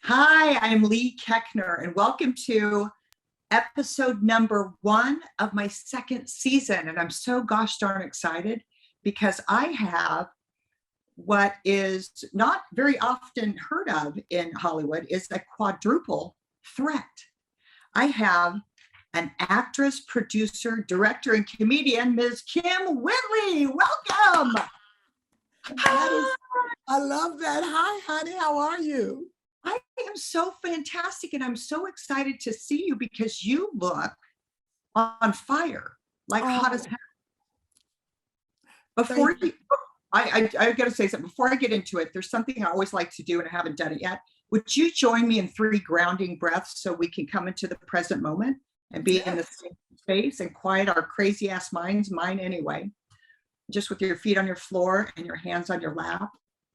Hi, I'm Leigh Keckner, and welcome to episode number 1 of my second season. And I'm so gosh darn excited because I have what is not very often heard of in Hollywood is a quadruple threat. I have an actress, producer, director, and comedian, Ms. Kym Whitley. Welcome. I love that. Hi, honey. How are you? I am so fantastic, and I'm so excited to see you because you look on fire, like hot as hell. Before you, I got to say something. Before I get into it, there's something I always like to do, and I haven't done it yet. Would you join me in 3 grounding breaths so we can come into the present moment and be in the same space and quiet our crazy ass minds, mine anyway, just with your feet on your floor and your hands on your lap.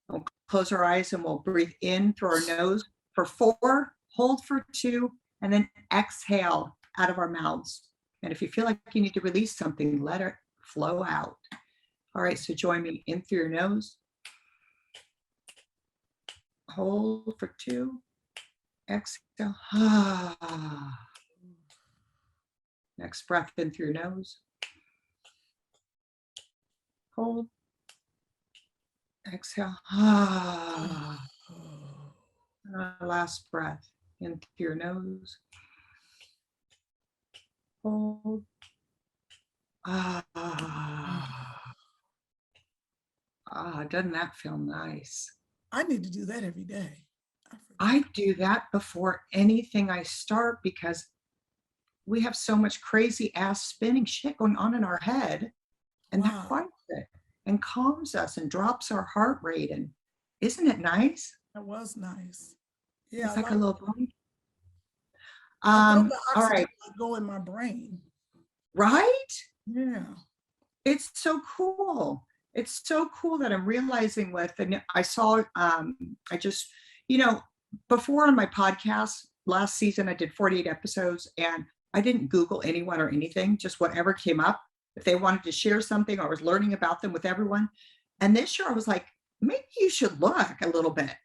We'll close our eyes and we'll breathe in through our nose for 4, hold for 2, and then exhale out of our mouths. And if you feel like you need to release something, let it flow out. All right, so join me in through your nose. Hold for 2, exhale. Next breath in through your nose. Hold. Exhale. Last breath in through your nose. Hold. Doesn't that feel nice? I need to do that every day. I do that before anything I start because we have so much crazy ass spinning shit going on in our head, and that quiets it and calms us and drops our heart rate. And isn't it nice? That was nice. Yeah, it's like a little bone. I feel the all right, go in my brain. Right? Yeah, it's so cool. It's so cool that I'm realizing with, and I saw, I just, before on my podcast last season, I did 48 episodes and I didn't Google anyone or anything, just whatever came up. If they wanted to share something, I was learning about them with everyone. And this year I was like, maybe you should look a little bit.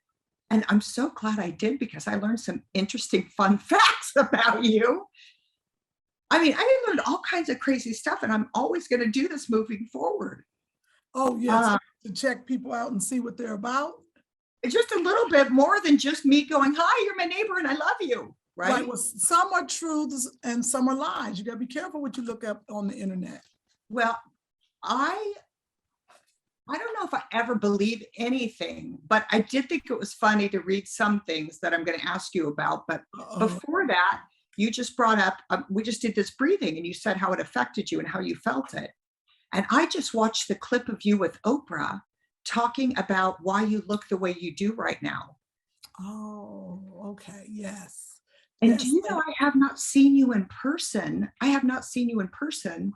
And I'm so glad I did because I learned some interesting, fun facts about you. I mean, I learned all kinds of crazy stuff, and I'm always going to do this moving forward. Oh, yes, to check people out and see what they're about. Just a little bit more than just me going, hi, you're my neighbor and I love you, right? Well, some are truths and some are lies. You got to be careful what you look up on the internet. Well, I don't know if I ever believe anything, but I did think it was funny to read some things that I'm going to ask you about. But before that, you just brought up, we just did this breathing and you said how it affected you and how you felt it. And I just watched the clip of you with Oprah talking about why you look the way you do right now. Oh, okay. Yes. And yes. Do you know, I have not seen you in person. I have not seen you in person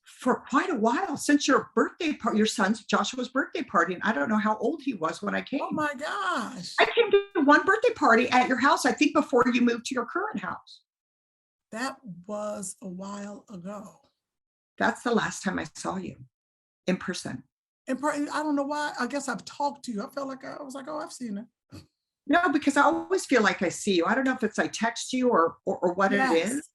for quite a while, since your birthday party, your son's Joshua's birthday party. And I don't know how old he was when I came. Oh my gosh. I came to one birthday party at your house, I think before you moved to your current house. That was a while ago. That's the last time I saw you in person. I don't know why. I guess I've talked to you. I felt like I was like, oh, I've seen it. No, because I always feel like I see you. I don't know if it's I text you or what it is,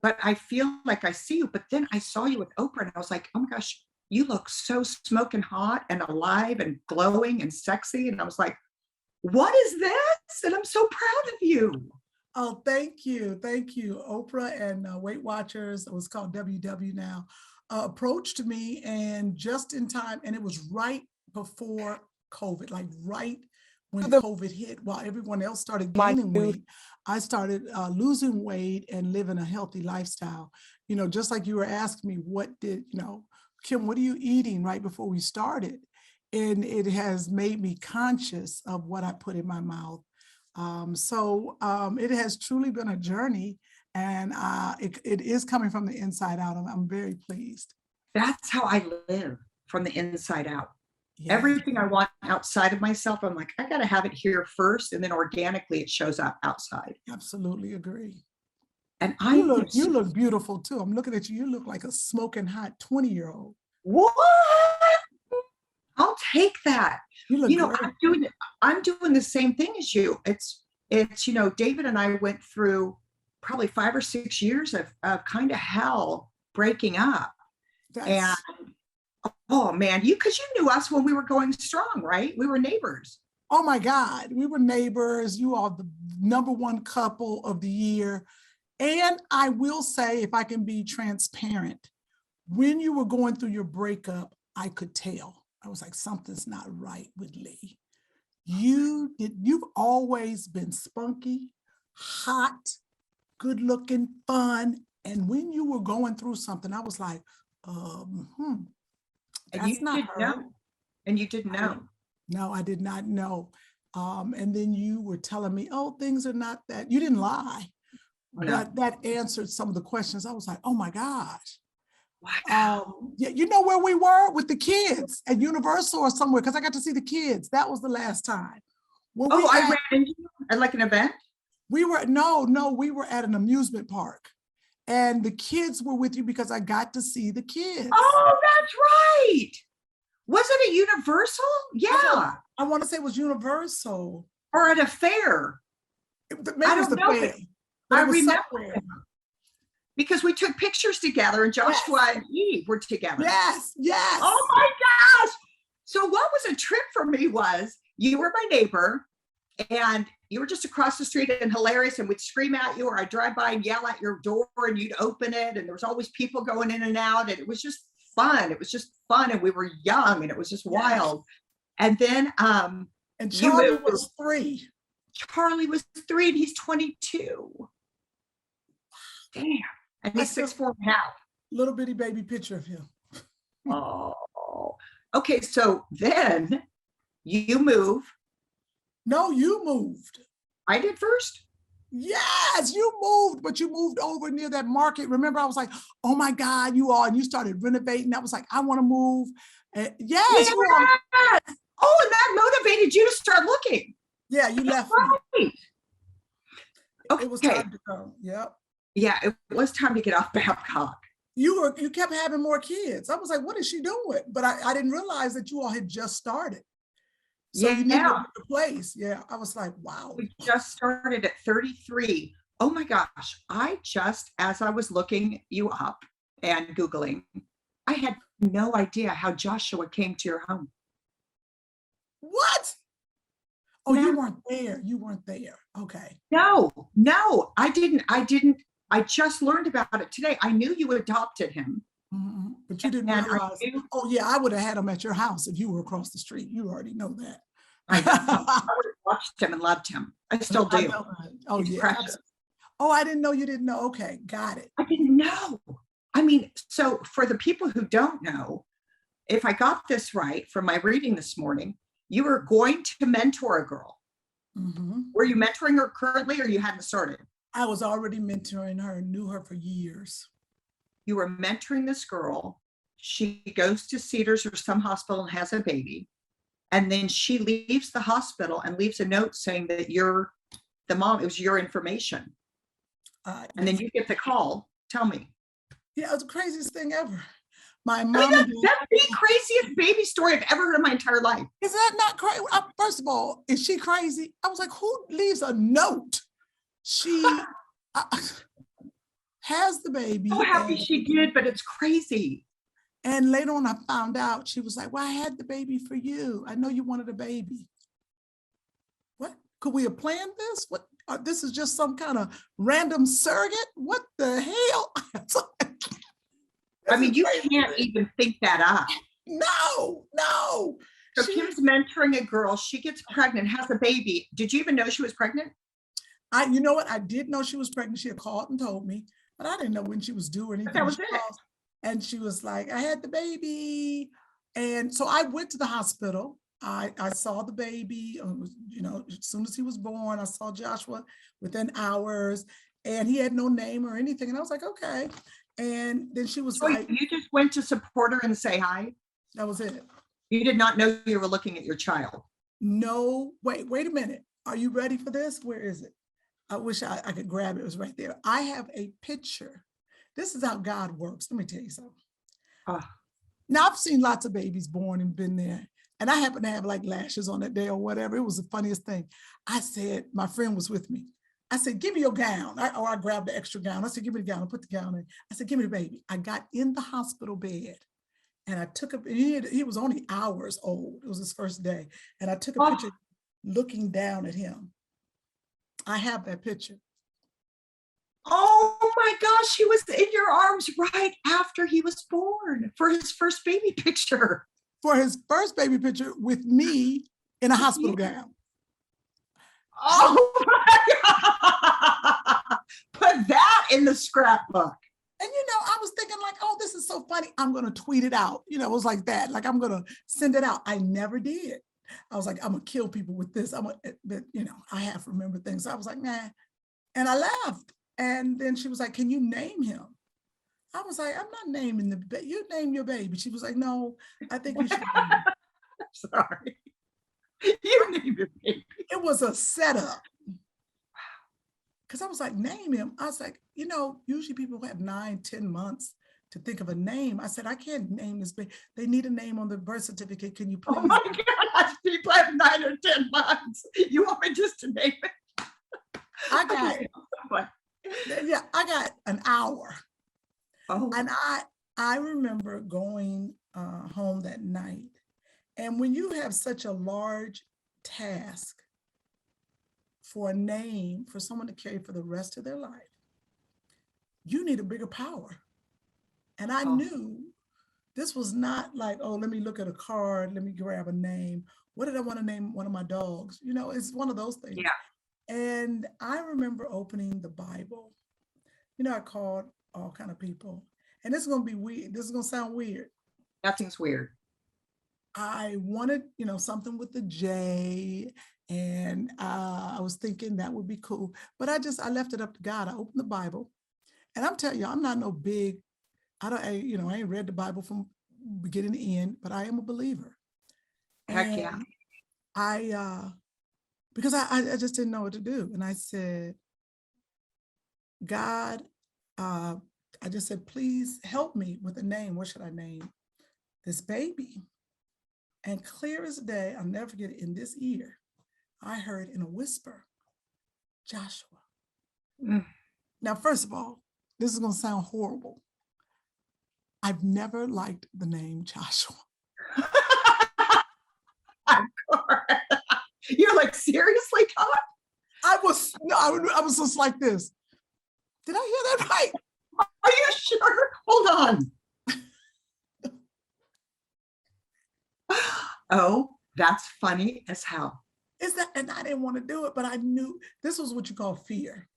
but I feel like I see you. But then I saw you with Oprah and I was like, oh my gosh, you look so smoking hot and alive and glowing and sexy. And I was like, what is this? And I'm so proud of you. Oh, thank you. Thank you. Oprah and Weight Watchers, it was called WW now, approached me and just in time. And it was right before COVID, like right when COVID hit, while everyone else started gaining weight, I started losing weight and living a healthy lifestyle. Just like you were asking me, Kym, what are you eating right before we started? And it has made me conscious of what I put in my mouth. So it has truly been a journey, and it is coming from the inside out. I'm very pleased. That's how I live, from the inside out. Yeah. Everything I want outside of myself, I'm like, I got to have it here first, and then organically it shows up outside. Absolutely agree. And you look beautiful too. I'm looking at you. You look like a smoking hot 20-year-old. What? I'll take that. You look great. I'm doing the same thing as you. It's, David and I went through probably 5 or 6 years of kind of hell breaking up. And oh man, because you knew us when we were going strong, right? We were neighbors. Oh my God, we were neighbors. You are the #1 couple of the year. And I will say, if I can be transparent, when you were going through your breakup, I could tell. I was like, something's not right with Leigh. You've always been spunky, hot, good looking, fun. And when you were going through something, I was like, that's not her. Know. And you didn't know. No, I did not know. And then you were telling me, oh, things are not that. You didn't lie. No. But that answered some of the questions. I was like, oh my gosh. Wow. Yeah, you know where we were with the kids at Universal or somewhere, because I got to see the kids. That was the last time. I ran into you at like an event? We were at an amusement park. And the kids were with you because I got to see the kids. Oh, that's right. Was it at Universal? Yeah. I want to say it was Universal. Or at a fair. Maybe it was the fair. I remember. Because we took pictures together and Joshua and Eve were together. Yes. Oh my gosh. So what was a trip for me was you were my neighbor and you were just across the street and hilarious, and we'd scream at you, or I'd drive by and yell at your door and you'd open it, and there was always people going in and out, and it was just fun. And we were young and it was just wild. And then and Charlie was 3. Charlie was 3 and he's 22. Damn. And he's 6'4.5". Little bitty baby picture of him. Oh. Okay, so then you move. No, you moved. I did first? Yes, you moved, but you moved over near that market. Remember, I was like, oh my God, and you started renovating. I was like, I want to move. Yes. You are. Oh, and that motivated you to start looking. Yeah, you left me. Okay. It was time to go. Yep. Yeah, it was time to get off Babcock. You kept having more kids. I was like, what is she doing? But I didn't realize that you all had just started. So you needed a place. Yeah, I was like, wow. We just started at 33. Oh my gosh. As I was looking you up and Googling, I had no idea how Joshua came to your home. What? Oh, no. You weren't there. Okay. No, I didn't. I just learned about it today. I knew you adopted him. Mm-hmm. But you didn't realize. Oh yeah, I would have had him at your house if you were across the street. You already know that. I would have watched him and loved him. I still do. Oh yeah. Oh, I didn't know you didn't know. Okay, got it. I didn't know. I mean, so for the people who don't know, if I got this right from my reading this morning, you were going to mentor a girl. Mm-hmm. Were you mentoring her currently, or you hadn't started? I was already mentoring her, knew her for years. You were mentoring this girl. She goes to Cedars or some hospital and has a baby. And then she leaves the hospital and leaves a note saying that you're the mom. It was your information. And then you get the call. Tell me. Yeah, it was the craziest thing ever. My mom. That's the craziest baby story I've ever heard in my entire life. Is that not crazy? First of all, is she crazy? I was like, who leaves a note? She has the baby. So happy she did, but it's crazy. And later on, I found out, she was like, well, I had the baby for you. I know you wanted a baby. What? Could we have planned this? What? This is just some kind of random surrogate? What the hell? I mean, you can't even think that up. No. So Kym's mentoring a girl. She gets pregnant, has a baby. Did you even know she was pregnant? You know what? I did know she was pregnant. She had called and told me, but I didn't know when she was due or anything. But that was it. And she was like, I had the baby. And so I went to the hospital. I saw the baby, as soon as he was born. I saw Joshua within hours, and he had no name or anything. And I was like, okay. And then she was like, you just went to support her and say hi? That was it. You did not know you were looking at your child? No, wait a minute. Are you ready for this? Where is it? I wish I could grab it. It was right there. I have a picture. This is how God works. Let me tell you something. Now, I've seen lots of babies born and been there. And I happened to have like lashes on that day or whatever. It was the funniest thing. I said, my friend was with me. I said, give me your gown. I grabbed the extra gown. I said, give me the gown. I put the gown in. I said, give me the baby. I got in the hospital bed and I took he was only hours old. It was his first day. And I took a picture looking down at him. I have that picture. Oh my gosh, he was in your arms right after he was born for his first baby picture. For his first baby picture with me in a hospital gown. Oh my God. Put that in the scrapbook. And, I was thinking like, oh, this is so funny. I'm going to tweet it out. It was like that. Like, I'm going to send it out. I never did. I was like, I'm going to kill people with this. But, I have to remember things. So I was like, nah. And I laughed. And then she was like, can you name him? I was like, I'm not naming the baby. You name your baby. She was like, no, I think you should name him. Sorry. You name your baby. It was a setup. Because I was like, name him. I was like, usually people have 9-10 months to think of a name. I said, I can't name this baby. They need a name on the birth certificate. Can you please? Oh my gosh, people have 9 or 10 months. You want me just to name it? I got an hour. Oh. And I remember going home that night. And when you have such a large task for a name for someone to carry for the rest of their life, you need a bigger power. And I knew this was not like, oh, let me look at a card, let me grab a name. What did I want to name one of my dogs? It's one of those things. Yeah. And I remember opening the Bible. I called all kind of people. And this is going to be weird. This is going to sound weird. Nothing's weird. I wanted, something with the J, and I was thinking that would be cool. But I left it up to God. I opened the Bible, and I'm telling you, I'm not no big. I ain't read the Bible from beginning to end, but I am a believer. Heck and yeah. Because I just didn't know what to do, and I said, God, I just said, please help me with a name. What should I name this baby? And clear as day, I'll never forget it, in this ear, I heard in a whisper, Joshua. Now, first of all, this is going to sound horrible. I've never liked the name Joshua. You're like, seriously, Todd? I was just like this. Did I hear that right? Are you sure? Hold on. Oh, that's funny as hell. And I didn't want to do it, but I knew this was what you call fear.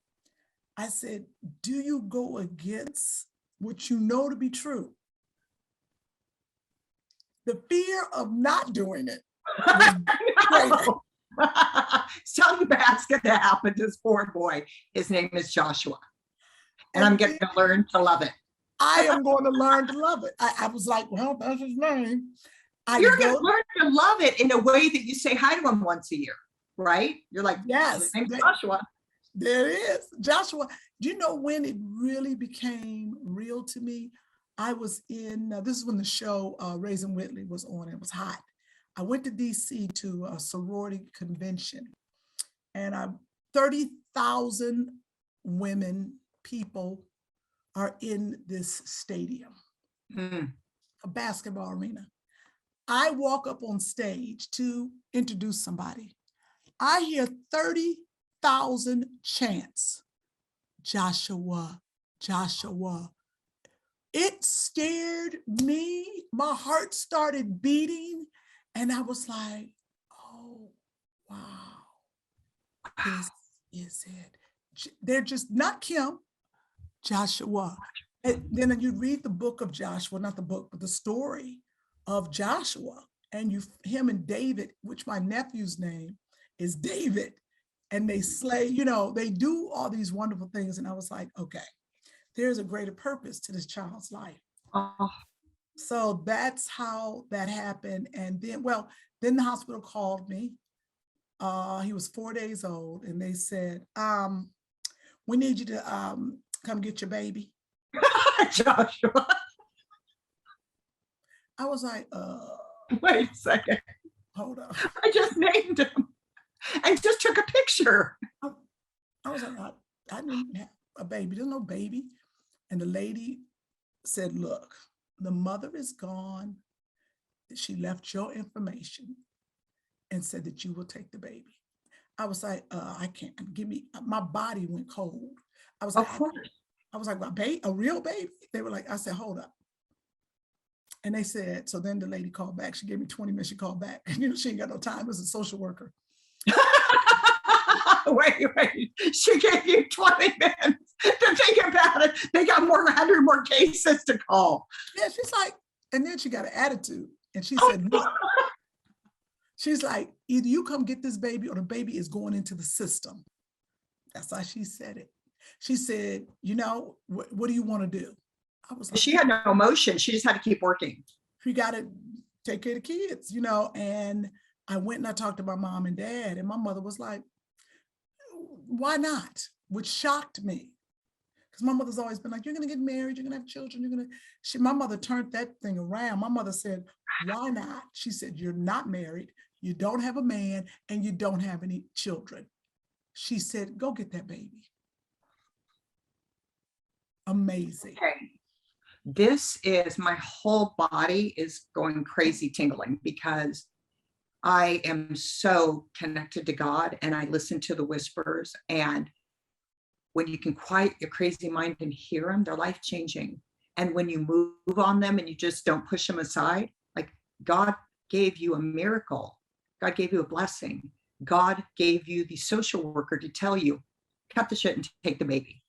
I said, do you go against what you know to be true? The fear of not doing it was greater. Tell you that's going to happen to this poor boy. His name is Joshua. And I'm getting to learn to love it. I am going to learn to love it. I was like, well, that's his name. You're going to learn to love it in a way that you say hi to him once a year, right? You're like, yes, his name's Joshua. There it is. Joshua. Do you know when it really became real to me? I was in, this is when the show Raising Whitley was on. It was hot. I went to DC to a sorority convention, and 30,000 women, people are in this stadium, a basketball arena. I walk up on stage to introduce somebody. I hear 30,000 chants, Joshua, Joshua. It scared me. My heart started beating, and I was like, oh, wow, this is it. They're just not Kym, Joshua. And then you read the book of Joshua, not the book, but the story of Joshua, and him and David, which my nephew's name is David, and they slay, they do all these wonderful things. And I was like, okay, there's a greater purpose to this child's life. Oh. So that's how that happened. And then the hospital called me. He was 4 days old, and they said, we need you to come get your baby. Joshua. I was like, wait a second. hold up. I just named him and just took a picture. I was like, I didn't have a baby. There's no baby. And the lady said, look, the mother is gone. She left your information and said that you will take the baby. I was like, I can't, give me, my body went cold. I was like, Of course. I was like, a real baby? They were like, I said, hold up. And they said, so then the lady called back. She gave me 20 minutes. She called back. You know, she ain't got no time. It was a social worker. Wait. She gave you 20 minutes to think about it. They got 100 more cases to call. Yeah, she's like, and then she got an attitude. And she said, look, she's like, either you come get this baby or the baby is going into the system. That's how she said it. She said, you know, what do you want to do? I was like, she had no emotion. She just had to keep working. You got to take care of the kids, you know. And I went and I talked to my mom and dad, and my mother was like, why not? Which shocked me. Because my mother's always been like, you're going to get married, you're going to have children, you're going to, my mother turned that thing around. My mother said, why not? She said, you're not married, you don't have a man, and you don't have any children. She said, go get that baby. Amazing. Okay. This is, my whole body is going crazy tingling because I am so connected to God and I listen to the whispers. And when you can quiet your crazy mind and hear them, they're life changing. And when you move on them and you just don't push them aside, like God gave you a miracle. God gave you a blessing. God gave you the social worker to tell you, cut the shit and take the baby.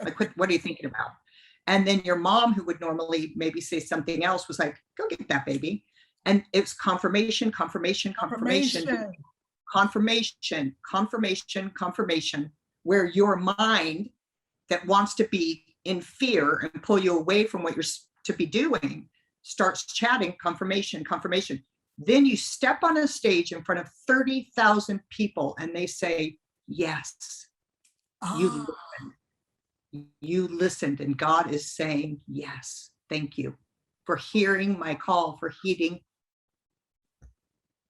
Like, what are you thinking about? And then your mom, who would normally maybe say something else, was like, go get that baby. And it's confirmation, where your mind that wants to be in fear and pull you away from what you're to be doing starts chatting confirmation. Then you step on a stage in front of 30,000 people and they say, yes, you listened, and God is saying, yes, thank you for hearing my call, for heeding.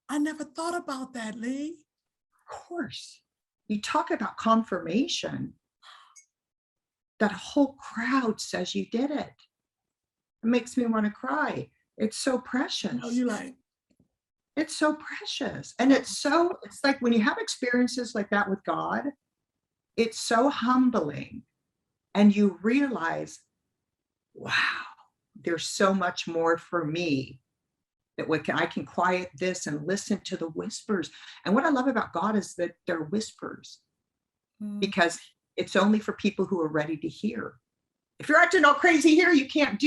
I never thought about that, Leigh. Of course. You talk about confirmation. That whole crowd says you did it. It makes me want to cry. It's so precious. Oh, you like? It's so precious. And it's like when you have experiences like that with God, it's so humbling. And you realize, wow, there's so much more for me that I can quiet this and listen to the whispers. And what I love about God is that they're whispers because it's only for people who are ready to hear. If you're acting all crazy here, you can't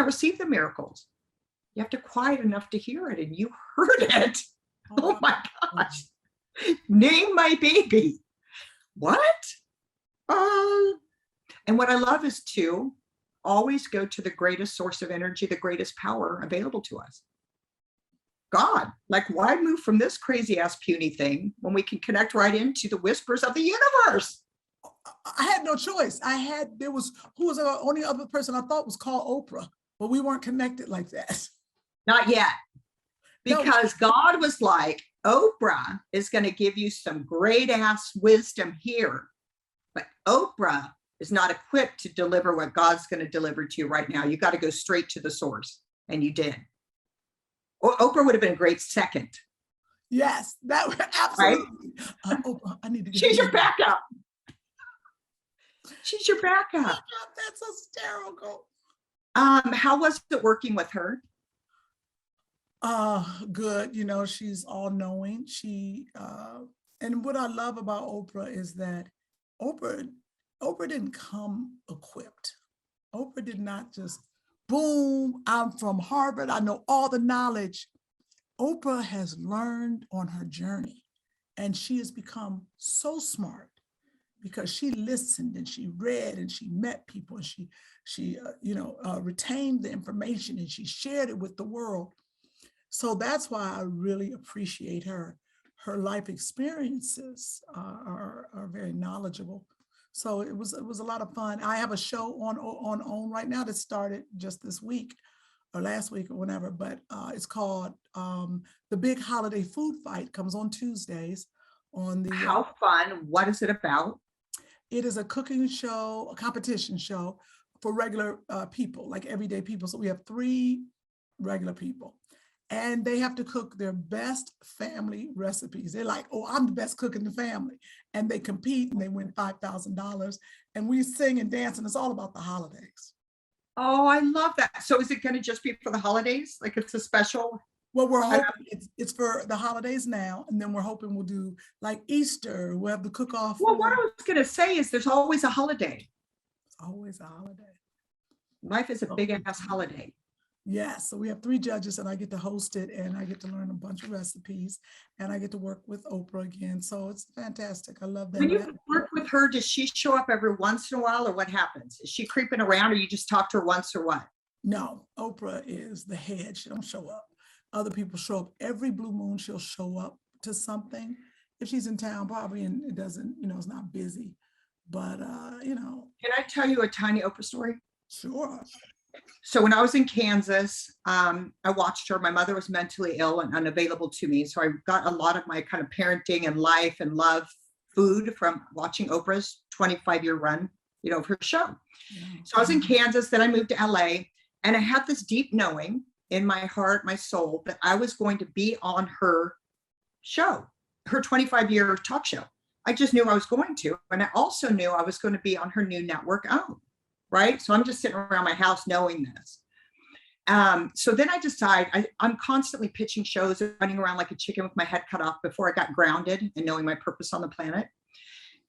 receive the miracles. You have to quiet enough to hear it, and you heard it. Oh my gosh. Name my baby. What? And what I love is to always go to the greatest source of energy, the greatest power available to us. God, like, why move from this crazy ass puny thing when we can connect right into the whispers of the universe? I had no choice. Who was the only other person I thought was called Oprah, but we weren't connected like that. Not yet. Because God was like, Oprah is going to give you some great ass wisdom here. But Oprah is not equipped to deliver what God's going to deliver to you right now. You got to go straight to the source. And you did. Oprah would have been a great second. Yes, that would absolutely. Right? Oprah, I need to get She's your backup. She's your backup. That's hysterical. How was it working with her? Good. You know, she's all knowing. And what I love about Oprah is that Oprah didn't come equipped. Oprah did not just, boom, I'm from Harvard, I know all the knowledge. Oprah has learned on her journey, and she has become so smart because she listened and she read and she met people and she retained the information and she shared it with the world. So that's why I really appreciate her. Her life experiences are very knowledgeable. So it was a lot of fun. I have a show on OWN right now that started just this week or last week or whenever, but it's called The Big Holiday Food Fight. Comes on Tuesdays on the, How fun. What is it about? it is a cooking show, a competition show for regular people, like everyday people. So we have 3 regular people and they have to cook their best family recipes. They're like, oh, I'm the best cook in the family. And they compete and they win $5,000. And we sing and dance, and it's all about the holidays. Oh, I love that. So is it going to just be for the holidays? Like it's a special? Well, we're I- hoping it's for the holidays now, and then we're hoping we'll do like Easter. We'll have the cook-off. Well, what I was going to say is there's always a holiday. It's always a holiday. Life is a big ass holiday. Yes, so we have 3 judges and I get to host it and I get to learn a bunch of recipes and I get to work with Oprah again. So it's fantastic. I love that. When you work with her, does she show up every once in a while or what happens? Is she creeping around or you just talk to her once or what? No, Oprah is the head. She don't show up. Other people show up. Every blue moon, she'll show up to something. If she's in town, probably, and it doesn't, it's not busy. But, Can I tell you a tiny Oprah story? sure. So when I was in Kansas, I watched her. My mother was mentally ill and unavailable to me. So I got a lot of my kind of parenting and life and love food from watching Oprah's 25-year run, of her show. Yeah. So I was in Kansas, then I moved to LA, and I had this deep knowing in my heart, my soul, that I was going to be on her show, her 25-year talk show. I just knew I was going to. And I also knew I was going to be on her new network OWN, right? So I'm just sitting around my house knowing this. So then I decide I'm constantly pitching shows, running around like a chicken with my head cut off before I got grounded and knowing my purpose on the planet.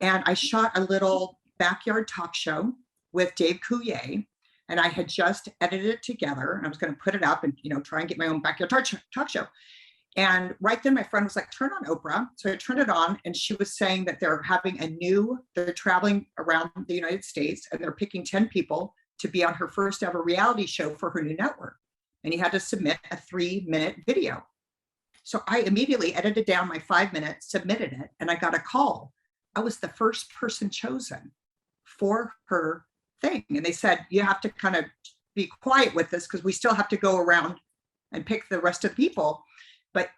And I shot a little backyard talk show with Dave Coulier, and I had just edited it together and I was going to put it up and, try and get my own backyard talk show. And right then my friend was like, turn on Oprah. So I turned it on and she was saying that they're traveling around the United States and they're picking 10 people to be on her first ever reality show for her new network. And you had to submit a 3-minute video. So I immediately edited down my 5 minutes, submitted it, and I got a call. I was the first person chosen for her thing. And they said, you have to kind of be quiet with this because we still have to go around and pick the rest of the people. But,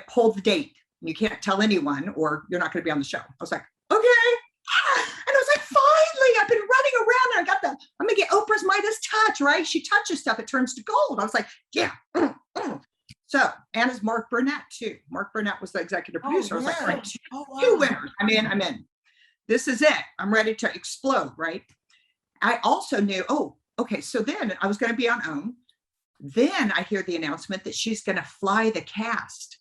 hold the date. You can't tell anyone or you're not going to be on the show. I was like, okay. And I was like, finally, I've been running around and I'm going to get Oprah's Midas touch, right? She touches stuff, it turns to gold. I was like, yeah. So, and it's Mark Burnett too. Mark Burnett was the executive producer. I was like, all right, two winners. I'm in. This is it. I'm ready to explode, right? I also knew, okay. So then I was going to be on OWN. Then I hear the announcement that she's going to fly the cast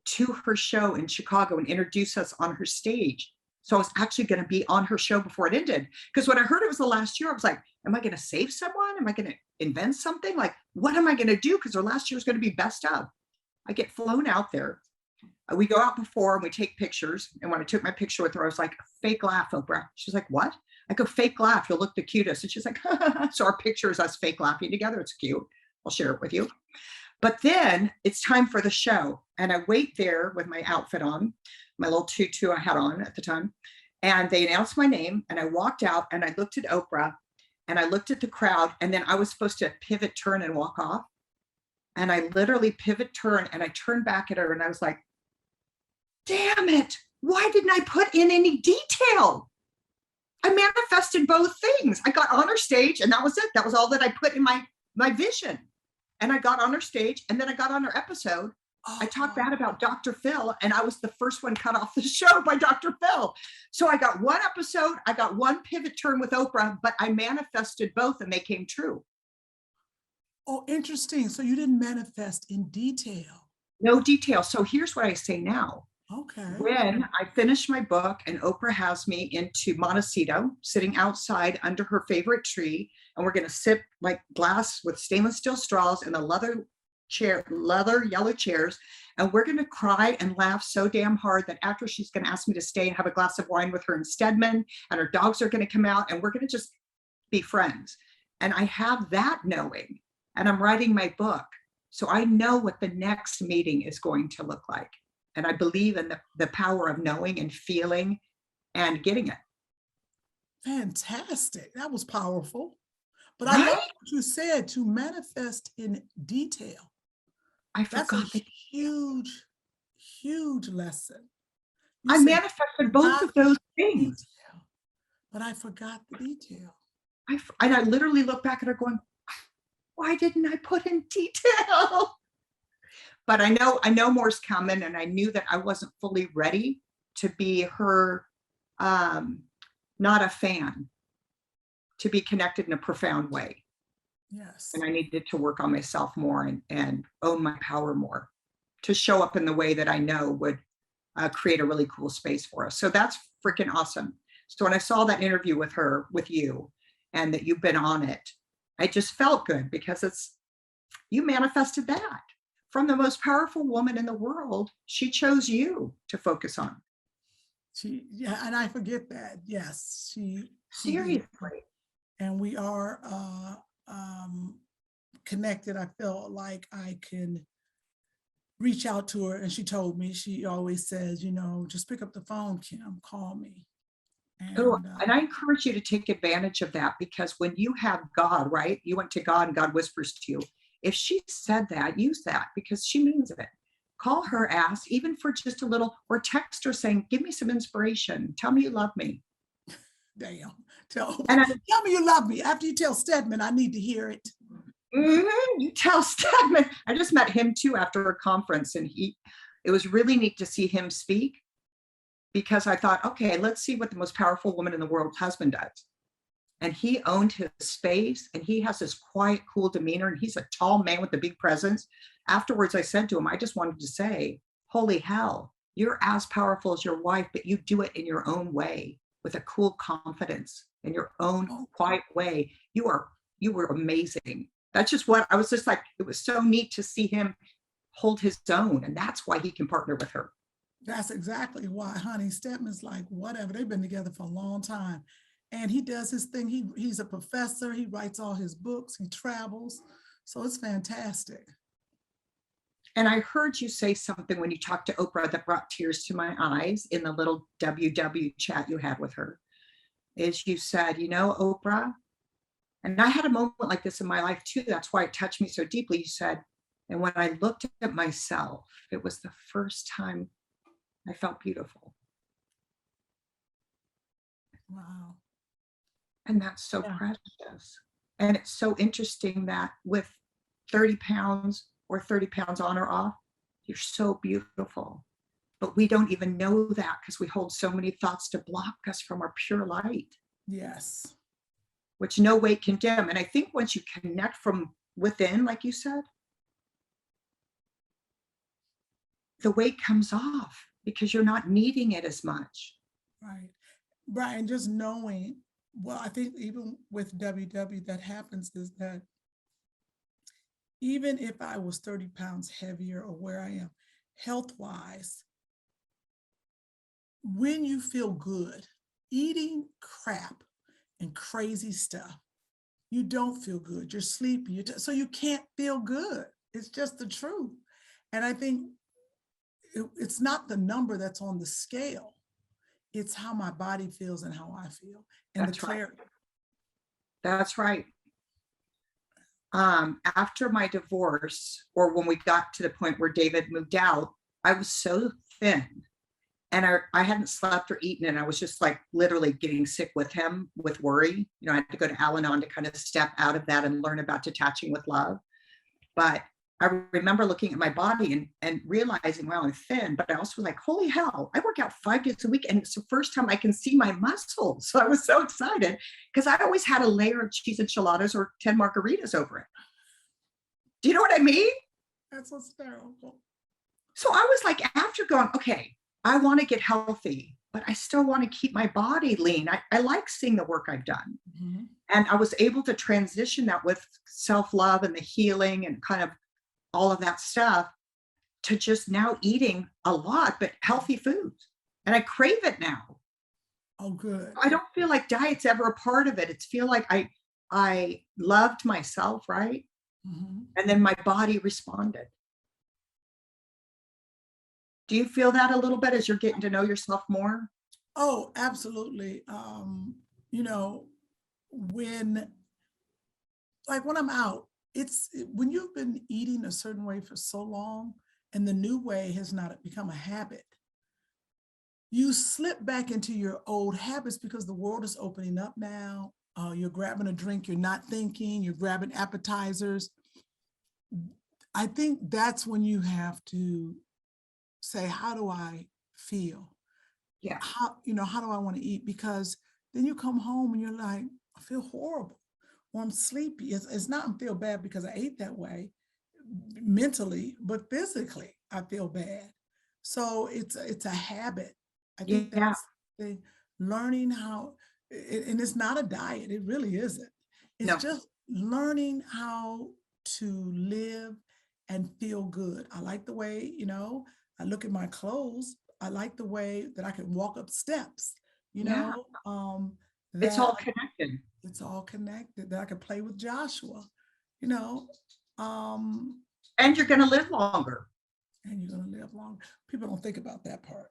to her show in Chicago and introduce us on her stage. So I was actually going to be on her show before it ended. Because when I heard it was the last year, I was like, am I going to save someone? Am I going to invent something? Like, what am I going to do? Because her last year was going to be best of. I get flown out there. We go out before and we take pictures. And when I took my picture with her, I was like, fake laugh, Oprah. She's like, what? I go, fake laugh. You'll look the cutest. And she's like, so our picture is us fake laughing together. It's cute. I'll share it with you. But then it's time for the show. And I wait there with my outfit on, my little tutu I had on at the time. And they announced my name and I walked out and I looked at Oprah and I looked at the crowd. And then I was supposed to pivot, turn and walk off. And I literally pivot, turn, and I turned back at her and I was like, damn it. Why didn't I put in any detail? I manifested both things. I got on her stage and that was it. That was all that I put in my vision. And I got on her stage and then I got on her episode. I talked bad about Dr. Phil and I was the first one cut off the show by Dr. Phil. So I got one episode, I got one pivot turn with Oprah, but I manifested both and they came true. Oh, interesting. So you didn't manifest in detail. No detail. So here's what I say now. Okay. When I finish my book and Oprah has me into Montecito, sitting outside under her favorite tree, and we're going to sip like glass with stainless steel straws in the leather yellow chairs, and we're going to cry and laugh so damn hard that after she's going to ask me to stay and have a glass of wine with her in Stedman, and her dogs are going to come out, and we're going to just be friends. And I have that knowing, and I'm writing my book, so I know what the next meeting is going to look like. And I believe in the power of knowing and feeling and getting it. Fantastic. That was powerful. But I love right? what you said, to manifest in detail. I That's a forgot that huge, huge lesson. You I said, manifested both forgot of those the things. detail, but I forgot the detail. And I literally look back at her going, why didn't I put in detail? But I know more's coming, and I knew that I wasn't fully ready to be her, um, not a fan, to be connected in a profound way. And Yes. I needed to work on myself more and own my power more to show up in the way that I know would create a really cool space for us. So that's freaking awesome. So when I saw that interview with her, with you, and that you've been on it, I just felt good because you manifested that from the most powerful woman in the world. She chose you to focus on. Yeah, and I forget that. Yes, she did. Seriously. And we are connected. I felt like I can reach out to her, and she told me, she always says, just pick up the phone, Kym, call me. Oh, And and I encourage you to take advantage of that, because when you have God, right? You went to God and God whispers to you. If she said that, use that, because she means it. Call her, ask, even for just a little, or text her saying, give me some inspiration. Tell me you love me. damn, tell And Oprah, tell me you love me. After you tell Stedman, I need to hear it. you tell Stedman. I just met him too after a conference, and it was really neat to see him speak, because I thought, okay, let's see what the most powerful woman in the world husband does. And he owned his space, and he has this quiet, cool demeanor, and he's a tall man with a big presence. Afterwards, I said to him, I just wanted to say, holy hell, you're as powerful as your wife, but you do it in your own way with a cool confidence in your own quiet way. You were amazing. That's just what I was just like, it was so neat to see him hold his own. And that's why he can partner with her. That's exactly why, honey. Stedman's like, whatever. They've been together for a long time. And he does his thing. He's a professor. He writes all his books. He travels. So it's fantastic. And I heard you say something when you talked to Oprah that brought tears to my eyes in the little WW chat you had with her. Is you said, Oprah, and I had a moment like this in my life too. That's why it touched me so deeply. You said, and when I looked at myself, it was the first time I felt beautiful. Wow. And that's so precious. And it's so interesting that with 30 pounds or 30 pounds on or off, you're so beautiful. But we don't even know that because we hold so many thoughts to block us from our pure light. Yes. Which no weight can dim. And I think once you connect from within, like you said, the weight comes off because you're not needing it as much. Right. Brian, just knowing, well, I think even with WW, that happens is that even if I was 30 pounds heavier or where I am health-wise, when you feel good, eating crap and crazy stuff, you don't feel good. You're sleepy. So you can't feel good. It's just the truth. And I think it's not the number that's on the scale. It's how my body feels and how I feel, and That's the clarity. Right. That's right. After my divorce, or when we got to the point where David moved out, I was so thin, and I hadn't slept or eaten, and I was just like literally getting sick with him, with worry. I had to go to Al-Anon to kind of step out of that and learn about detaching with love. But I remember looking at my body and realizing, wow, I'm thin, but I also was like, holy hell, I work out 5 days a week, and it's the first time I can see my muscles. So I was so excited because I always had a layer of cheese enchiladas or 10 margaritas over it. Do you know what I mean? That's hysterical. So I was like, after going, okay, I want to get healthy, but I still want to keep my body lean. I like seeing the work I've done. Mm-hmm. And I was able to transition that with self-love and the healing and kind of all of that stuff to just now eating a lot, but healthy foods. And I crave it now. Oh, good. I don't feel like diet's ever a part of it. It's feel like I loved myself, right? Mm-hmm. And then my body responded. Do you feel that a little bit as you're getting to know yourself more? Oh, absolutely. When like when I'm out, when you've been eating a certain way for so long and the new way has not become a habit, you slip back into your old habits because the world is opening up now. You're grabbing a drink, you're not thinking, you're grabbing appetizers. I think that's when you have to say, how do I feel? Yeah. How do I want to eat? Because then you come home and you're like, I feel horrible, or I'm sleepy. It's not I feel bad because I ate that way mentally, but physically I feel bad. So it's a habit. I think Yeah. that's the learning how, and it's not a diet. It really isn't. It's No. just learning how to live and feel good. I like the way, I look at my clothes. I like the way that I can walk up steps, Yeah. It's that all connected. it's all connected, that I can play with Joshua, you know, um, And you're going to live longer. and you're going to live long. People don't think about that part.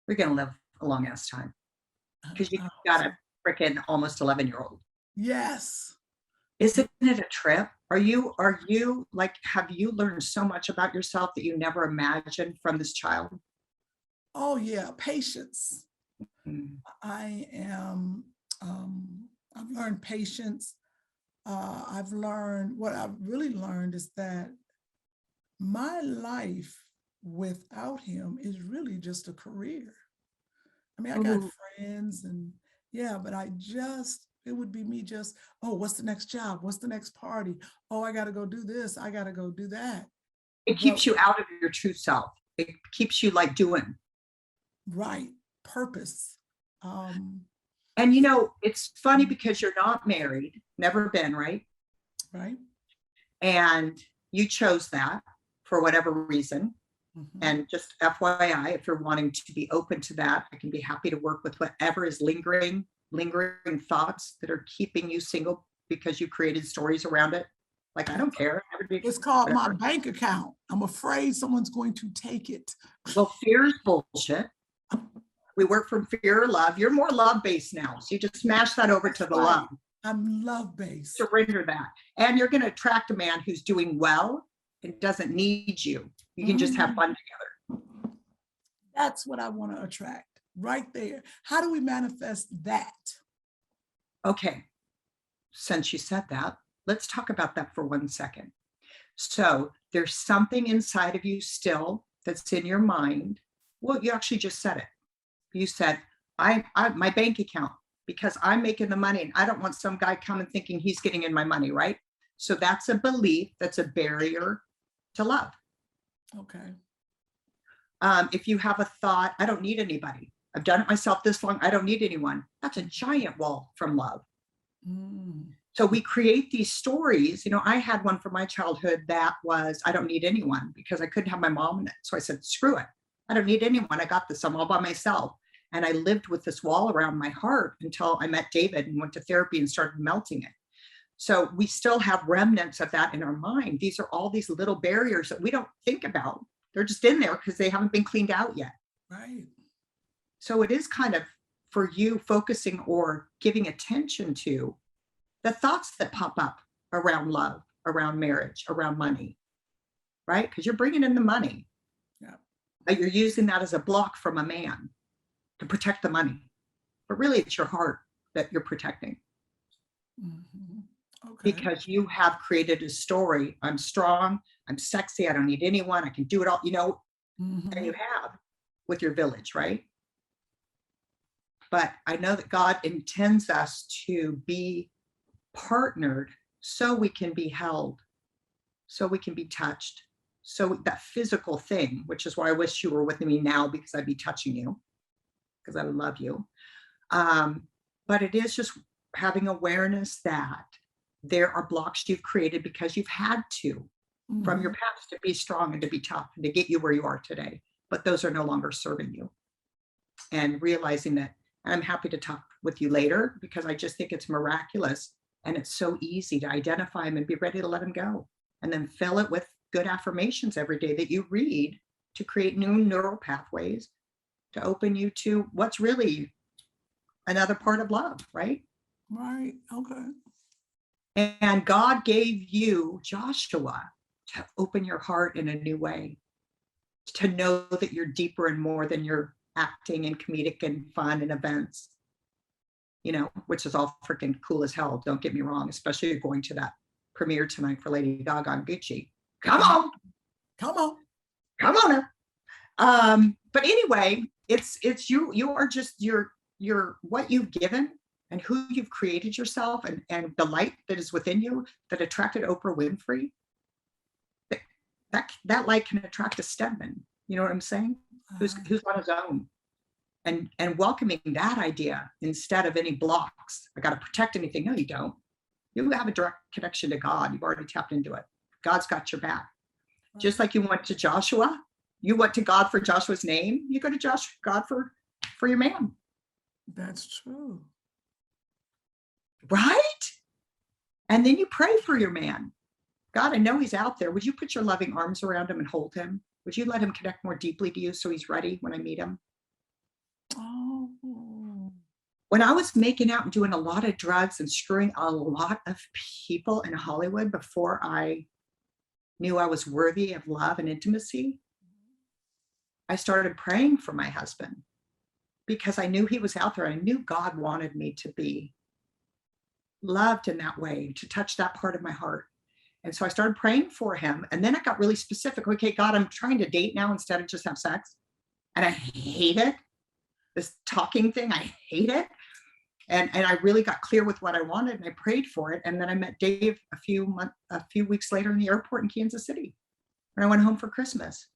You're going to live a long ass time because you Uh, got a freaking almost 11-year-old. yes. Isn't it a trip? Are you like, have you learned so much about yourself that you never imagined from this child? Oh, yeah. Patience. Mm. I am, I've learned patience. I've learned, what I've really learned is that my life without him is really just a career. I mean, I got Oh, friends and yeah, but it would be me just, oh, what's the next job? What's the next party? Oh, I got to go do this. I got to go do that. it But keeps you out of your true self. It keeps you like doing. right, purpose. Um, And it's funny because you're not married, never been, right? right. And you chose that for whatever reason. Mhm. And just FYI, if you're wanting to be open to that, I can be happy to work with whatever is lingering thoughts that are keeping you single because you created stories around it. Like, I don't care. It's called my Whatever. bank account. I'm afraid someone's going to take it. Well, fear is bullshit. We work from fear or love. You're more love based now. So you just smash that over That's to the right. love. I'm love based. Surrender that. And you're going to attract a man who's doing well and doesn't need you. You can just have Mhm. fun together. That's what I want to attract right there. How do we manifest that? Okay. Since you said that, let's talk about that for 1 second. So there's something inside of you still that's in your mind. Well, you actually just said it. You said, I my bank account, because I'm making the money and I don't want some guy coming thinking he's getting in my money, right? So that's a belief, that's a barrier to love. Okay. If you have a thought, I don't need anybody. I've done it myself this long. I don't need anyone. That's a giant wall from love. Mm. So we create these stories. I had one from my childhood that was, I don't need anyone, because I couldn't have my mom in it. So I said, screw it. I don't need anyone. I got this. I'm all by myself. And I lived with this wall around my heart until I met David and went to therapy and started melting it. So we still have remnants of that in our mind. These are all these little barriers that we don't think about. They're just in there because they haven't been cleaned out yet. Right. So it is kind of for you focusing or giving attention to the thoughts that pop up around love, around marriage, around money, right? Because you're bringing in the money. Yeah. But you're using that as a block from a man to protect the money. But really, it's your heart that you're protecting Mhm. Okay. because you have created a story. I'm strong. I'm sexy. I don't need anyone. I can do it all, and you Mhm. have with your village, right? But I know that God intends us to be partnered so we can be held, so we can be touched. So that physical thing, which is why I wish you were with me now, because I'd be touching you, because I love you. But it is just having awareness that there are blocks you've created because you've had to from your Mhm. past to be strong and to be tough and to get you where you are today. But those are no longer serving you. And realizing that, and I'm happy to talk with you later because I just think it's miraculous and it's so easy to identify them and be ready to let them go. And then fill it with good affirmations every day that you read to create new neural pathways to open you to what's really another part of love, right? Right. Okay. And God gave you Joshua to open your heart in a new way, to know that you're deeper and more than your acting and comedic and fun and events, which is all freaking cool as hell. Don't get me wrong, especially going to that premiere tonight for Lady Gaga and Gucci. Come on. Come on. Come on. But anyway, it's you are just you're what you've given and who you've created yourself, and the light that is within you that attracted Oprah Winfrey. That light can attract a Stedman. You know what I'm saying? Who's on his own, and welcoming that idea instead of any blocks. I got to protect anything. No, you don't. You have a direct connection to God. You've already tapped into it. God's got your back. Just like you went to Joshua, you went to God for Joshua's name. You go to God for your man. That's true. Right? And then you pray for your man. God, I know he's out there. Would you put your loving arms around him and hold him? Would you let him connect more deeply to you so he's ready when I meet him? Oh. When I was making out and doing a lot of drugs and screwing a lot of people in Hollywood before I knew I was worthy of love and intimacy, I started praying for my husband because I knew he was out there. I knew God wanted me to be loved in that way, to touch that part of my heart. And so I started praying for him. And then I got really specific. Okay, God, I'm trying to date now instead of just have sex. And I hate it. This talking thing, I hate it. And I really got clear with what I wanted, and I prayed for it. And then I met Dave a few weeks later in the airport in Kansas City when I went home for Christmas.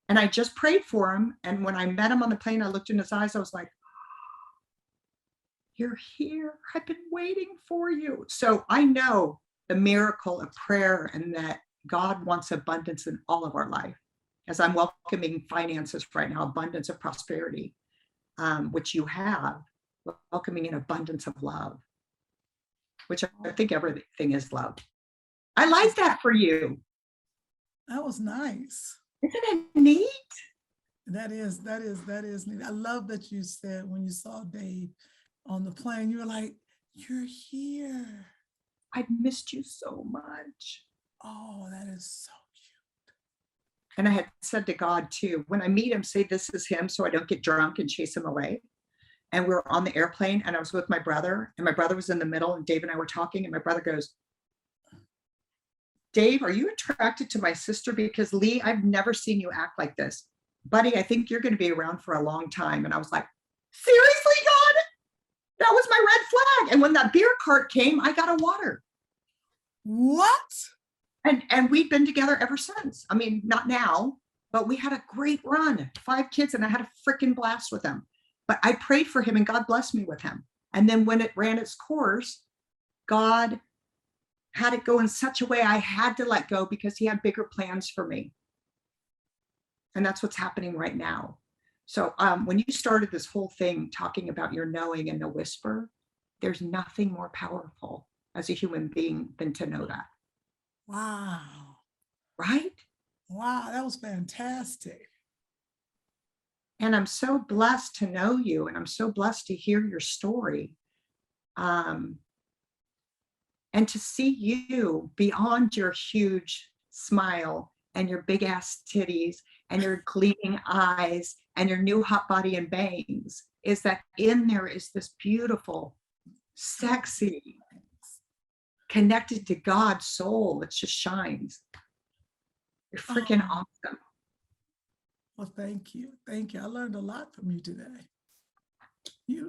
And I just prayed for him. And when I met him on the plane, I looked in his eyes. I was like, you're here. I've been waiting for you. So I know the miracle of prayer and that God wants abundance in all of our life. As I'm welcoming finances right now, abundance of prosperity, which you have, welcoming an abundance of love, which I think everything is love. I like that for you. That was nice. Isn't it neat? That is neat. I love that you said when you saw Dave on the plane, you were like, you're here. I've missed you so much. Oh, that is so cute. And I had said to God too, when I meet him, say this is him so I don't get drunk and chase him away. And we were on the airplane and I was with my brother, and my brother was in the middle, and Dave and I were talking, and my brother goes, Dave, are you attracted to my sister? Because Leigh, I've never seen you act like this. Buddy, I think you're going to be around for a long time. And I was like, seriously, God? That was my red flag. And when that beer cart came, I got a water. What? And we've been together ever since. I mean, not now, but we had a great run, 5 kids, and I had a freaking blast with them. But I prayed for him and God blessed me with him. And then when it ran its course, God had it go in such a way I had to let go because he had bigger plans for me. And that's what's happening right now. So when you started this whole thing talking about your knowing and the whisper, there's nothing more powerful as a human being than to know that. Wow. Right? Wow, that was fantastic. And I'm so blessed to know you, and I'm so blessed to hear your story. And to see you beyond your huge smile and your big ass titties and your gleaming eyes and your new hot body and bangs, is that in there is this beautiful, sexy, connected to God's soul that just shines. You're freaking awesome. Well, thank you. Thank you. I learned a lot from you today.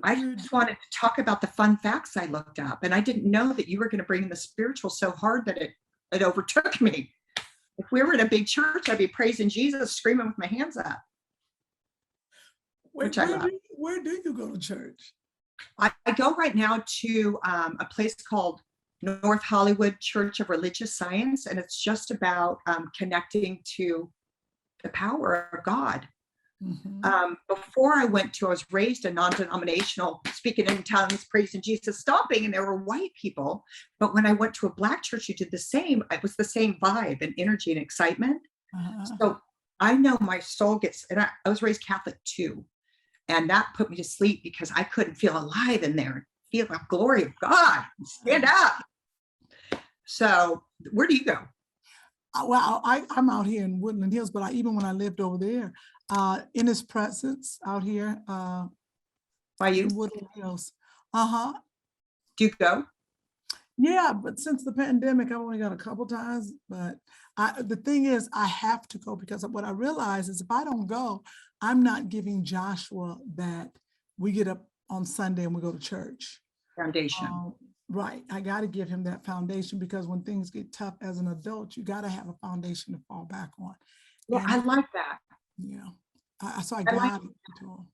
I just wanted to talk about the fun facts I looked up, and I didn't know that you were going to bring in the spiritual so hard that it overtook me. If we were in a big church, I'd be praising Jesus, screaming with my hands up. Where do you go to church? I go right now to a place called North Hollywood Church of Religious Science, and it's just about connecting to the power of God. Mm-hmm. Before I was raised a non-denominational, speaking in tongues, praising Jesus, stomping, and there were white people. But when I went to a Black church, you did the same. It was the same vibe and energy and excitement. So I know my soul gets, and I was raised Catholic too. And that put me to sleep because I couldn't feel alive in there, feel the glory of God, stand up. So where do you go? Well, I'm out here in Woodland Hills, but even when I lived over there, in his presence out here By you? in Woodland Hills. Uh-huh. Do you go? Yeah, but since the pandemic, I've only got a couple times. But the thing is, I have to go because what I realize is if I don't go, I'm not giving Joshua that we get up on Sunday and we go to church. Foundation. Right. I got to give him that foundation because when things get tough as an adult, you got to have a foundation to fall back on. Well, I like that. Yeah. So I I like got it to him.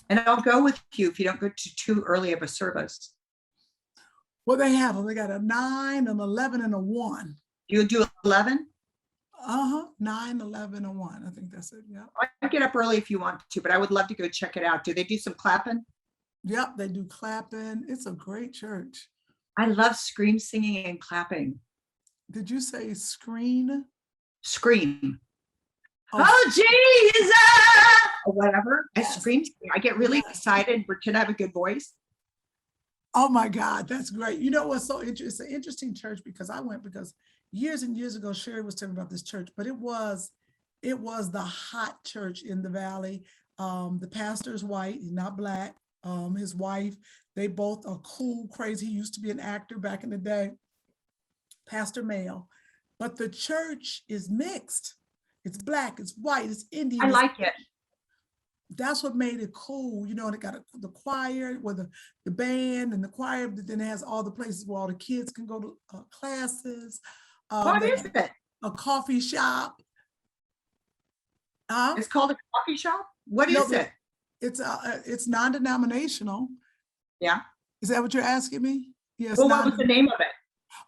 And I'll go with you if you don't go to too early of a service. Well, they have them. They got a 9, an 11, and a 1. You do 11? 9, 11, and 1. I think that's it. Yeah. I get up early if you want to, but I would love to go check it out. Do they do some clapping? Yep, they do clapping. It's a great church. I love scream singing and clapping. Did you say screen? Scream. Oh, Jesus! Or whatever. I scream. I get really excited and pretend I have a good voice. Oh my God, that's great. You know what's so interesting? It's an interesting church because I went because years and years ago, Sherry was telling me about this church, but it was the hot church in the valley. The pastor's white, he's not black. His wife, they both are cool, crazy. He used to be an actor back in the day, pastor male, but the church is mixed. It's black, it's white, it's Indian. I like it. That's what made it cool. You know, and it got the choir with the band and the choir, but then it has all the places where all the kids can go to classes. What is it? A coffee shop. It's called a coffee shop? What is it? It's non-denominational. Yeah. Is that what you're asking me? Yes. Well, what was the name of it?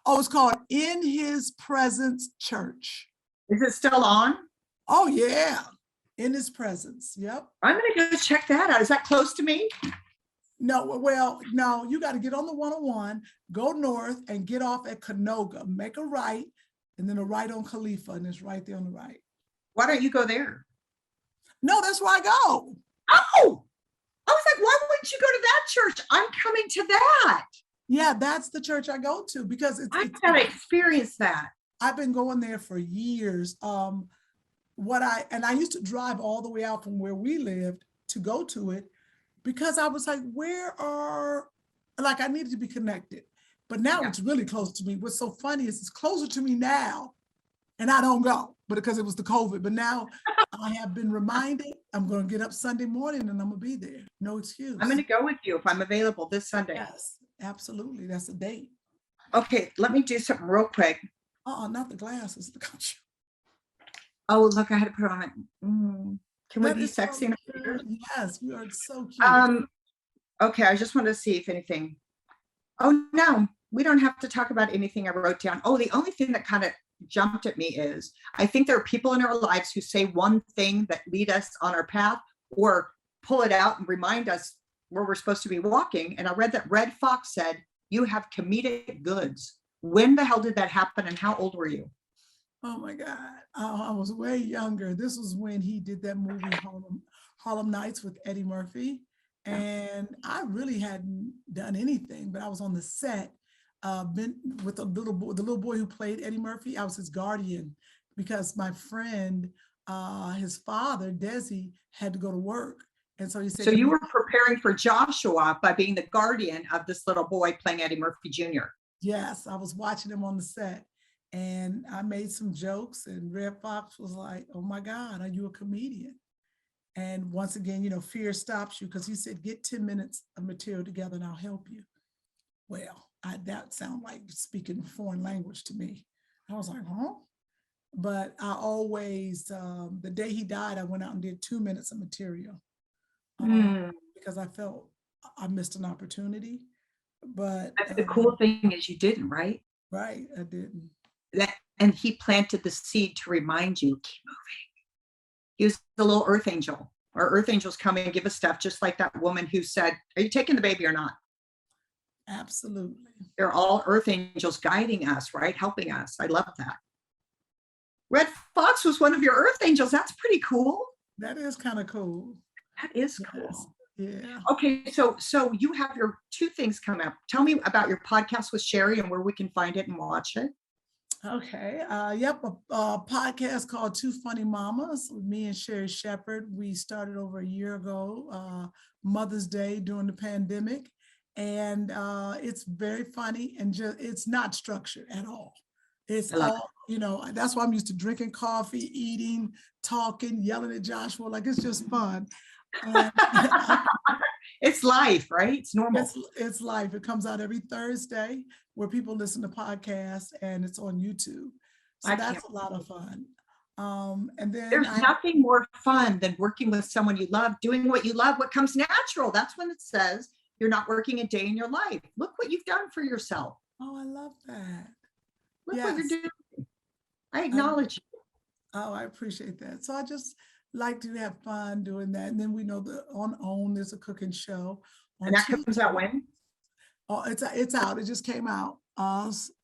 Oh, it's called In His Presence Church. Is it still on? Oh, yeah. In His Presence. Yep. I'm going to go check that out. Is that close to me? No, well, no, you got to get on the 101, go north and get off at Canoga, make a right, and then a right on Khalifa, and it's right there on the right. Why don't you go there? No, that's where I go. Oh, I was like, why wouldn't you go to that church? I'm coming to that. Yeah, that's the church I go to because I've got to experience that. I've been going there for years. I used to drive all the way out from where we lived to go to it because I was like, I needed to be connected. But now it's really close to me. What's so funny is it's closer to me now and I don't go, but because it was the COVID. But now I have been reminded I'm going to get up Sunday morning and I'm going to be there. No excuse. I'm going to go with you if I'm available this Sunday. Yes, absolutely. That's a date. Okay, let me do something real quick. Not the glasses. Oh, look, I had to put on it. Can we be sexy? So yes, you are so cute. Okay, I just wanted to see if anything. Oh, no, we don't have to talk about anything I wrote down. Oh, the only thing that kind of jumped at me is I think there are people in our lives who say one thing that lead us on our path or pull it out and remind us where we're supposed to be walking. And I read that Red Fox said, you have comedic goods. When the hell did that happen and how old were you? Oh my God, I was way younger. This was when he did that movie Harlem Nights with Eddie Murphy. And I really hadn't done anything, but I was on the set, been with the little boy who played Eddie Murphy. I was his guardian because my friend, his father, Desi, had to go to work. And so he said, so you were preparing for Joshua by being the guardian of this little boy playing Eddie Murphy Jr. Yes, I was watching him on the set and I made some jokes and Red Fox was like, oh my God, are you a comedian? And once again, fear stops you because he said, get 10 minutes of material together and I'll help you. Well, that sounded like speaking a foreign language to me. I was like, huh? But I always, the day he died, I went out and did 2 minutes of material because I felt I missed an opportunity. But the cool thing is you didn't, right? Right, I didn't. And he planted the seed to remind you, keep moving. He was the little earth angel. Our earth angels come and give us stuff, just like that woman who said, are you taking the baby or not? Absolutely. They're all earth angels guiding us, right? Helping us. I love that. Red Fox was one of your earth angels. That's pretty cool. That is kind of cool. That is cool. Yeah. Okay, so you have your two things coming up. Tell me about your podcast with Sherry and where we can find it and watch it. Okay. Yep. A podcast called Two Funny Mamas with me and Sherry Shepherd. We started over a year ago, Mother's Day during the pandemic. And it's very funny and just it's not structured at all. It's I love all, that's why I'm used to drinking coffee, eating, talking, yelling at Joshua. Like it's just fun. And it. It's life, right? It's normal. it's life. It comes out every Thursday where people listen to podcasts and it's on YouTube. So I can't. that's a lot of fun. And then There's nothing more fun than working with someone you love, doing what you love, what comes natural. That's when it says you're not working a day in your life. Look what you've done for yourself. oh, I love that. Look what you're Yes. doing. I I, acknowledge you. oh, I appreciate that. So I just like to have fun doing that. And then we know that on OWN, there's a cooking show And on that Tuesday. comes out when? Oh, it's out. It just came out.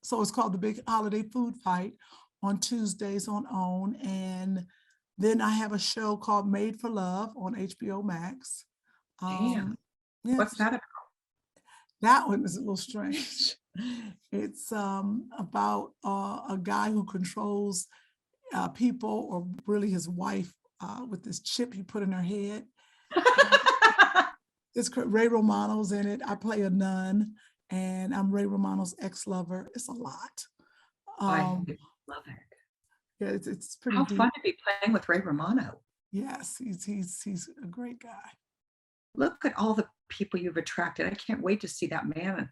So it's called The Big Holiday Food Fight on Tuesdays on OWN. And then I have a show called Made for Love on HBO Max. Damn. Yeah, What's that about? that one is a little strange. It's about a guy who controls people, or really his wife, with this chip he put in her head. It's Ray Romano's in it. I play a nun, and I'm Ray Romano's ex-lover. It's a lot. I love it. Yeah, it's pretty How deep. fun to be playing with Ray Romano. Yes, he's a great guy. Look at all the people you've attracted. I can't wait to see that man.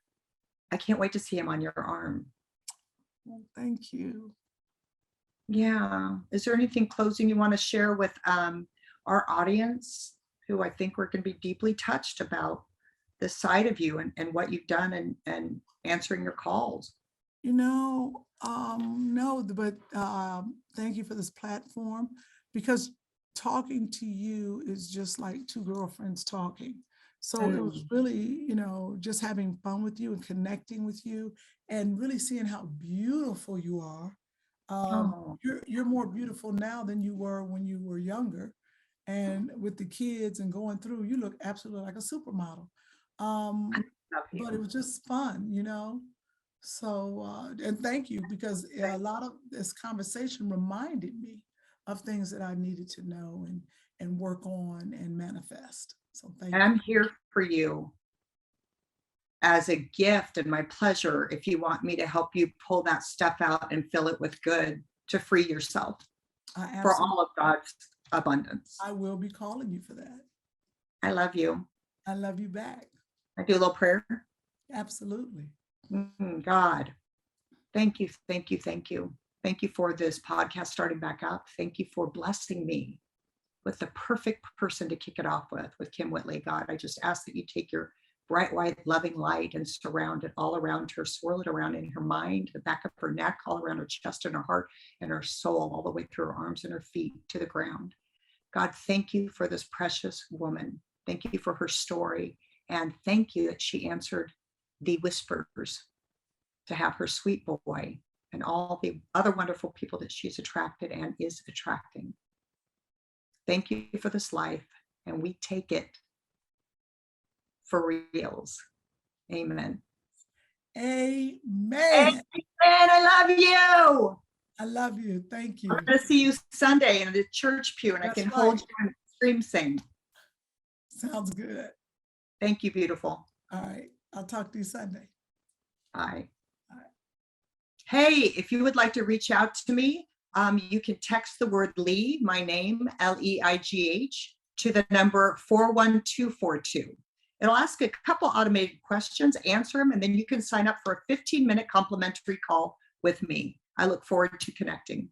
I can't wait to see him on your arm. Well, thank you. Yeah. Is there anything closing you want to share with our audience, who I think we're going to be deeply touched about this side of you and what you've done and answering your calls? No, but thank you for this platform, because talking to you is just like two girlfriends talking. So it was really, just having fun with you and connecting with you and really seeing how beautiful you are. Oh, You're more beautiful now than you were when you were younger. And with the kids and going through, you look absolutely like a supermodel. I love But it you. was just fun. So, and thank you, because a lot of this conversation reminded me of things that I needed to know and work on and manifest. So thank And you. I'm here for you as a gift and my pleasure if you want me to help you pull that stuff out and fill it with good to free yourself for all of God's abundance. I will be calling you for that. I love you. I love you back. I do a little prayer. Absolutely. God, thank you, thank you, thank you. Thank you for this podcast starting back up. Thank you for blessing me with the perfect person to kick it off with Kym Whitley. God, I just ask that you take your bright, white, loving light and surround it all around her, swirl it around in her mind, the back of her neck, all around her chest and her heart and her soul, all the way through her arms and her feet to the ground. God, thank you for this precious woman. Thank you for her story. And thank you that she answered the whispers to have her sweet boy and all the other wonderful people that she's attracted and is attracting. Thank you for this life, and we take it for reals. Amen. Amen. Amen. I love you. I love you. Thank you. I'm going to see you Sunday in the church pew, and That's I can right. hold you and stream sing. Sounds good. Thank you, beautiful. All right. I'll talk to you Sunday. Bye. All right. Hey, if you would like to reach out to me, you can text the word Leigh, my name, Leigh, to the number 41242. It'll ask a couple automated questions, answer them, and then you can sign up for a 15-minute complimentary call with me. I look forward to connecting.